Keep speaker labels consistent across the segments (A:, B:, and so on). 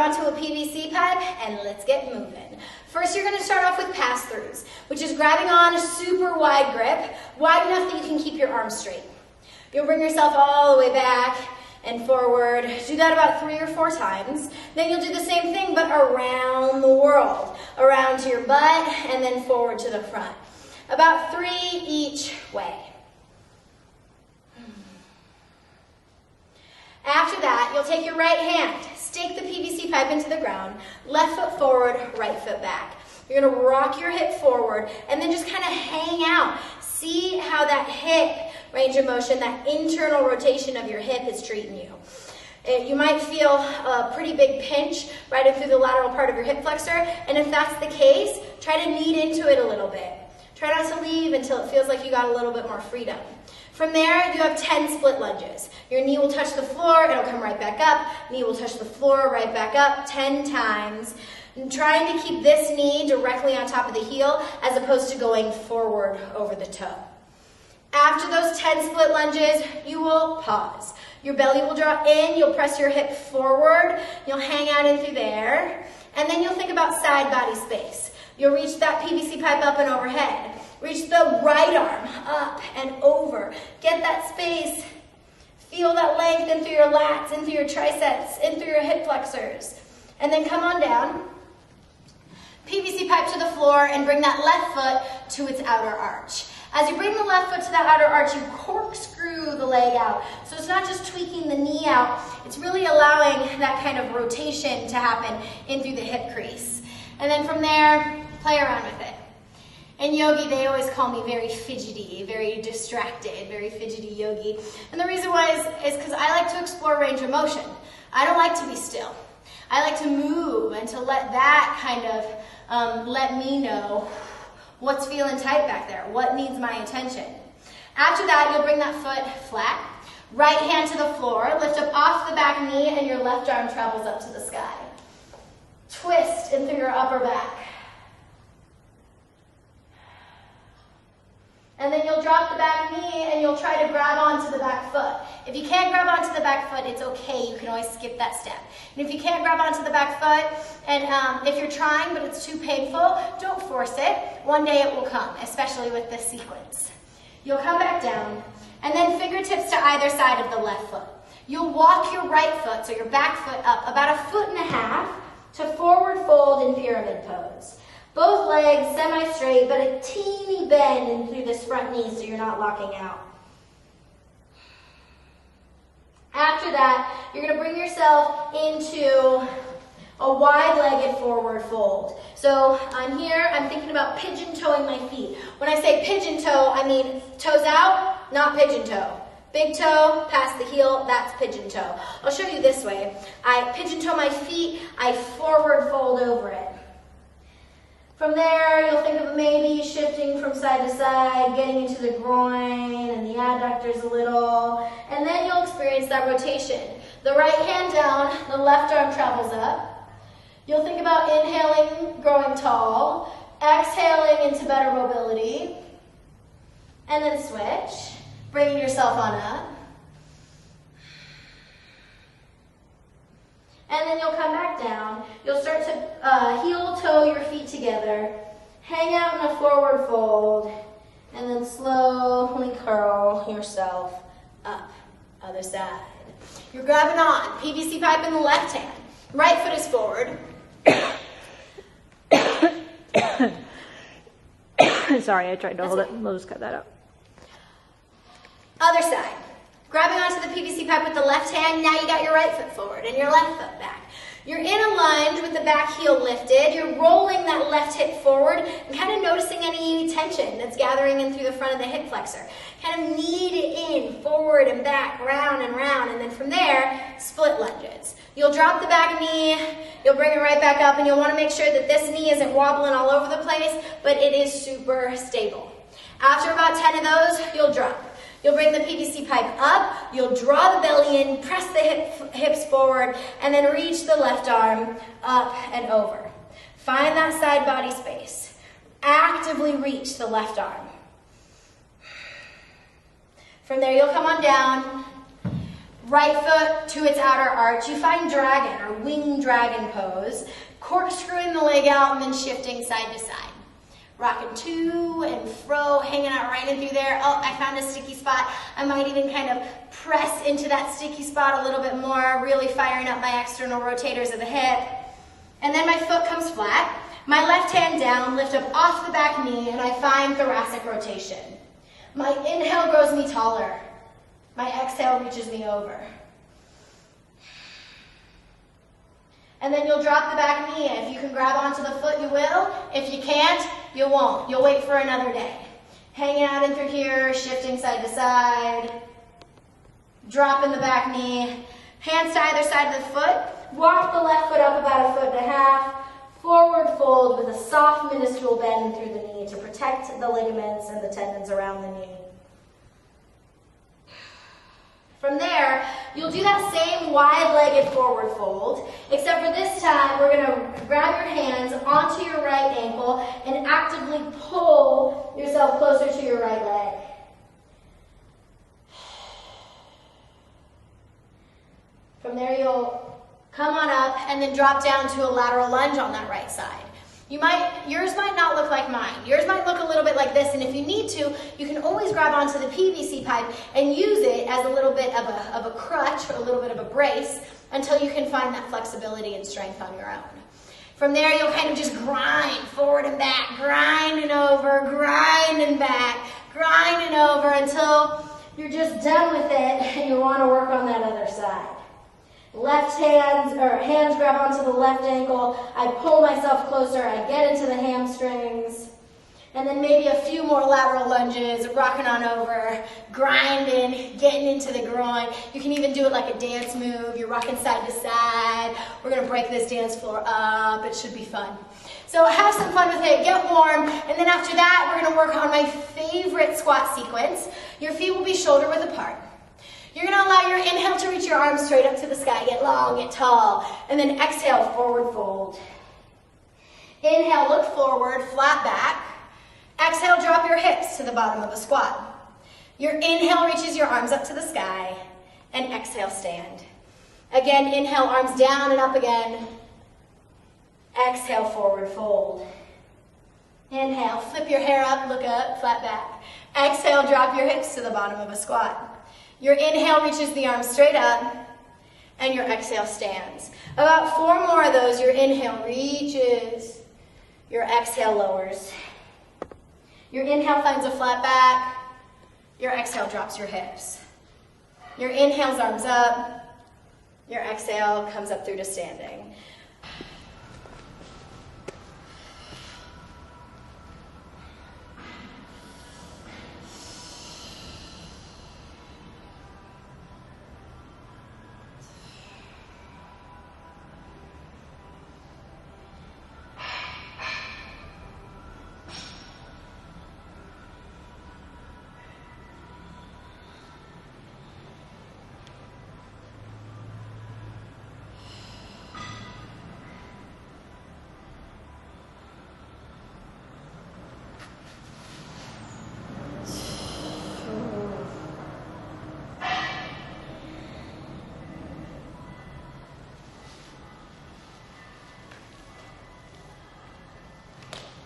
A: onto a PVC pipe and let's get moving. First, you're gonna start off with pass-throughs, which is grabbing on a super wide grip, wide enough that you can keep your arms straight. You'll bring yourself all the way back and forward. Do that about 3 or 4 times. Then you'll do the same thing, but around the world. Around to your butt and then forward to the front. About 3 each way. After that, you'll take your right hand, stake the PVC pipe into the ground, left foot forward, right foot back. You're gonna rock your hip forward and then just kind of hang out. See how that hip range of motion, that internal rotation of your hip is treating you. You might feel a pretty big pinch right up through the lateral part of your hip flexor, and if that's the case, try to knead into it a little bit. Try not to leave until it feels like you got a little bit more freedom. From there, you have 10 split lunges. Your knee will touch the floor, it'll come right back up. Knee will touch the floor, right back up, 10 times. And trying to keep this knee directly on top of the heel as opposed to going forward over the toe. After those 10 split lunges, you will pause. Your belly will draw in, you'll press your hip forward, you'll hang out in through there, and then you'll think about side body space. You'll reach that PVC pipe up and overhead. Reach the right arm up and over. Get that space. Feel that length in through your lats, in through your triceps, in through your hip flexors. And then come on down. PVC pipe to the floor and bring that left foot to its outer arch. As you bring the left foot to that outer arch, you corkscrew the leg out. So it's not just tweaking the knee out, it's really allowing that kind of rotation to happen in through the hip crease. And then from there, play around with it. In yogi, they always call me very fidgety, very distracted, very fidgety yogi. And the reason why is because I like to explore range of motion. I don't like to be still. I like to move and to let that kind of let me know what's feeling tight back there, what needs my attention. After that, you'll bring that foot flat, right hand to the floor, lift up off the back knee, and your left arm travels up to the sky. Twist in through your upper back. And then you'll drop the back knee and you'll try to grab onto the back foot. If you can't grab onto the back foot, it's okay. You can always skip that step. And if you can't grab onto the back foot, and if you're trying but it's too painful, don't force it. One day it will come, especially with this sequence. You'll come back down and then fingertips to either side of the left foot. You'll walk your right foot, so your back foot up about 1.5 feet to forward fold in pyramid pose. Both legs semi-straight, but a teeny bend in through this front knee so you're not locking out. After that, you're going to bring yourself into a wide-legged forward fold. So I'm here, I'm thinking about pigeon-toeing my feet. When I say pigeon-toe, I mean toes out, not pigeon-toe. Big toe, past the heel, that's pigeon-toe. I'll show you this way. I pigeon-toe my feet, I forward fold over it. From there, you'll think of maybe shifting from side to side, getting into the groin and the adductors a little, and then you'll experience that rotation. The right hand down, the left arm travels up. You'll think about inhaling, growing tall, exhaling into better mobility, and then switch, bringing yourself on up. And then you'll come back down. You'll start to heel-toe your feet together, hang out in a forward fold, and then slowly curl yourself up. Other side. You're grabbing on. PVC pipe in the left hand. Right foot is forward.
B: Sorry, I tried to hold it. We'll just cut that out.
A: Other side. Grabbing onto the PVC pipe with the left hand, now you got your right foot forward and your left foot back. You're in a lunge with the back heel lifted. You're rolling that left hip forward and kind of noticing any tension that's gathering in through the front of the hip flexor. Kind of knead it in, forward and back, round, and then from there, split lunges. You'll drop the back knee, you'll bring it right back up, and you'll want to make sure that this knee isn't wobbling all over the place, but it is super stable. After about 10 of those, you'll drop. You'll bring the PVC pipe up, you'll draw the belly in, press the hips forward, and then reach the left arm up and over. Find that side body space. Actively reach the left arm. From there, you'll come on down, right foot to its outer arch. You find dragon or wing dragon pose, corkscrewing the leg out and then shifting side to side. Rocking to and fro, hanging out right in through there. Oh, I found a sticky spot. I might even kind of press into that sticky spot a little bit more, really firing up my external rotators of the hip. And then my foot comes flat. My left hand down, lift up off the back knee, and I find thoracic rotation. My inhale grows me taller. My exhale reaches me over. And then you'll drop the back knee. If you can grab onto the foot, you will. If you can't, you won't. You'll wait for another day. Hanging out in through here, shifting side to side. Dropping the back knee. Hands to either side of the foot. Walk the left foot up about 1.5 feet. Forward fold with a soft minuscule bend through the knee to protect the ligaments and the tendons around the knee. From there, you'll do that same wide-legged forward fold, except for this time, we're gonna grab your hands onto your right ankle and actively pull yourself closer to your right leg. From there, you'll come on up and then drop down to a lateral lunge on that right side. Yours might not look like mine. Yours might look a little bit like this, and if you need to, you can always grab onto the PVC pipe and use it as a little bit of a crutch or a little bit of a brace until you can find that flexibility and strength on your own. From there, you'll kind of just grind forward and back, grind and over, grind and back, grind and over until you're just done with it and you want to work on that other side. Left hands grab onto the left ankle. I pull myself closer. I get into the hamstrings. And then maybe a few more lateral lunges, rocking on over, grinding, getting into the groin. You can even do it like a dance move. You're rocking side to side. We're going to break this dance floor up. It should be fun. So have some fun with it. Get warm. And then after that, we're going to work on my favorite squat sequence. Your feet will be shoulder width apart. You're going to allow your inhale to reach your arms straight up to the sky. Get long, get tall. And then exhale, forward fold. Inhale, look forward, flat back. Exhale, drop your hips to the bottom of a squat. Your inhale reaches your arms up to the sky. And exhale, stand. Again, inhale, arms down and up again. Exhale, forward fold. Inhale, flip your hair up, look up, flat back. Exhale, drop your hips to the bottom of a squat. Your inhale reaches the arms straight up, and your exhale stands. About 4 more of those. Your inhale reaches, your exhale lowers. Your inhale finds a flat back, your exhale drops your hips. Your inhale's arms up, your exhale comes up through to standing.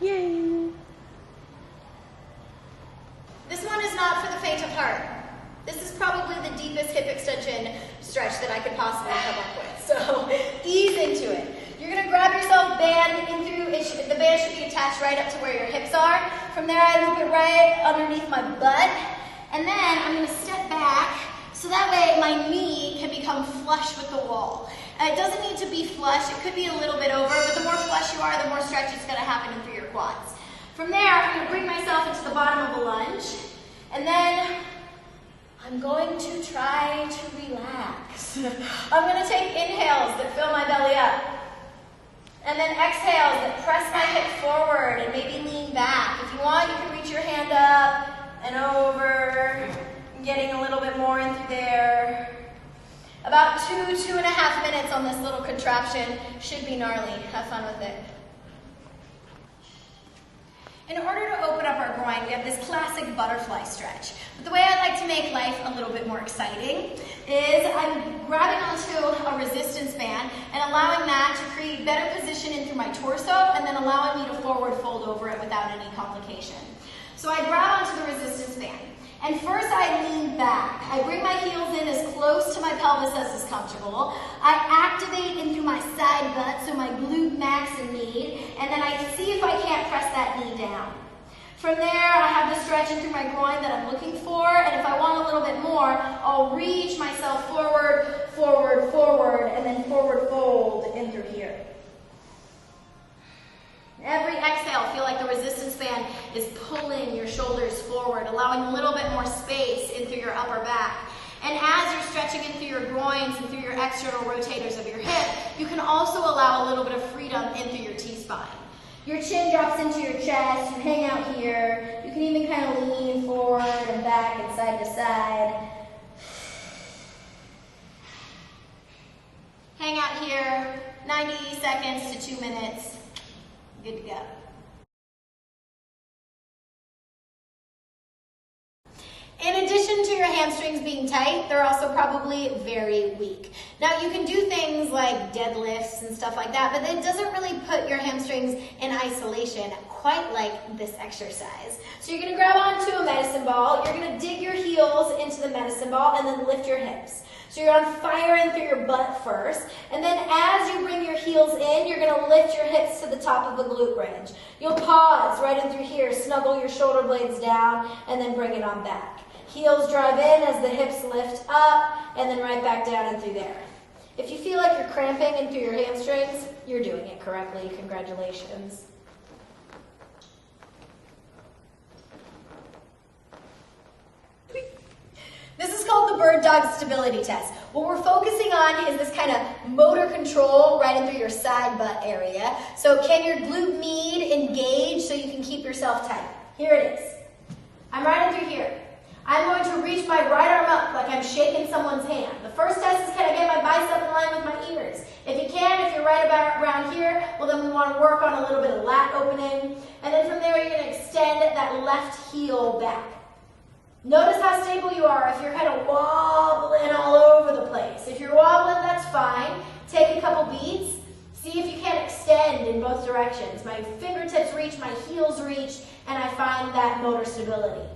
B: Yay!
A: This one is not for the faint of heart. This is probably the deepest hip extension stretch that I could possibly come up with. So ease into it. You're going to grab yourself, band in through, the band should be attached right up to where your hips are. From there, I loop it right underneath my butt. And then I'm going to step back so that way my knee can become flush with the wall. It doesn't need to be flush. It could be a little bit over, but the more flush you are, the more stretch is going to happen in through your quads. From there, I'm going to bring myself into the bottom of a lunge. And then I'm going to try to relax. I'm going to take inhales that fill my belly up. And then exhales that press my hip forward and maybe lean back. If you want, you can reach your hand up and over, getting a little bit more in through there. About 2.5 minutes on this little contraption. Should be gnarly. Have fun with it. In order to open up our groin, we have this classic butterfly stretch. But the way I like to make life a little bit more exciting is I'm grabbing onto a resistance band and allowing that to create better position in through my torso and then allowing me to forward fold over it without any complication. So I grab onto the resistance band. And first I lean back. I bring my heels in as close to my pelvis as is comfortable. I activate in through my side butt, so my glute max and knee, and then I see if I can't press that knee down. From there, I have the stretch in through my groin that I'm looking for, and if I want a little bit more, I'll reach myself forward, forward, forward, and then forward fold in through here. Every exhale, feel like the resistance band is pulling your shoulders forward, allowing a little bit more space in through your upper back. And as you're stretching in through your groins and through your external rotators of your hip, you can also allow a little bit of freedom in through your T-spine. Your chin drops into your chest, you hang out here, you can even kind of lean forward and back and side to side. Hang out here, 90 seconds to 2 minutes. Good to go. In addition to your hamstrings being tight, they're also probably very weak. Now you can do things like deadlifts and stuff like that, but it doesn't really put your hamstrings in isolation quite like this exercise. So you're gonna grab onto a medicine ball, you're gonna dig your heels into the medicine ball and then lift your hips. So you're on fire in through your butt first, and then as you bring your heels in, you're gonna lift your hips to the top of the glute bridge. You'll pause right in through here, snuggle your shoulder blades down, and then bring it on back. Heels drive in as the hips lift up, and then right back down and through there. If you feel like you're cramping in through your hamstrings, you're doing it correctly. Congratulations. This is called the bird dog stability test. What we're focusing on is this kind of motor control right in through your side butt area. So can your glute med engage so you can keep yourself tight? Here it is. I'm right in through here. I'm going to reach my right arm up like I'm shaking someone's hand. The first test is, can I get my bicep in line with my ears? If you can, if you're right about around here, well then we want to work on a little bit of lat opening. And then from there you're going to extend that left heel back. Notice how stable you are if you're kind of wobbling all over the place. If you're wobbling, that's fine. Take a couple beats. See if you can extend in both directions. My fingertips reach, my heels reach, and I find that motor stability.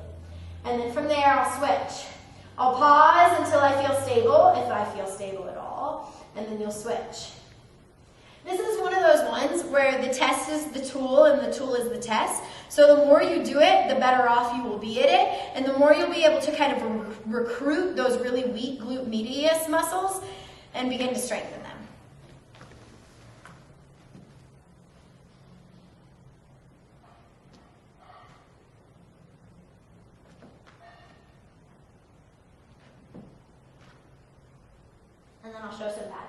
A: And then from there, I'll switch. I'll pause until I feel stable, if I feel stable at all, and then you'll switch. This is one of those ones where the test is the tool and the tool is the test. So the more you do it, the better off you will be at it, and the more you'll be able to kind of recruit those really weak glute medius muscles and begin to strengthen them. And then I'll show some back.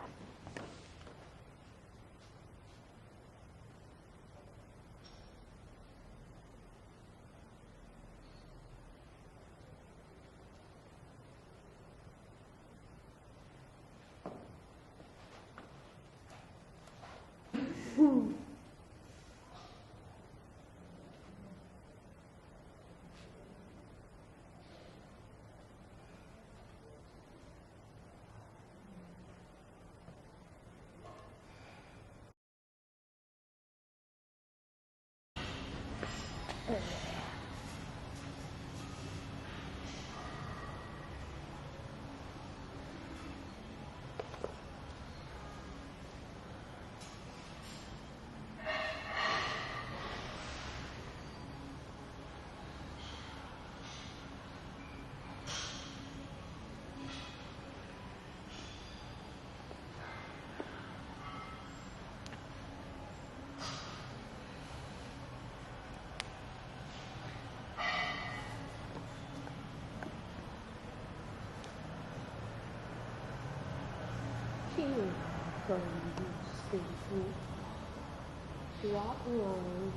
B: Going to stay walk along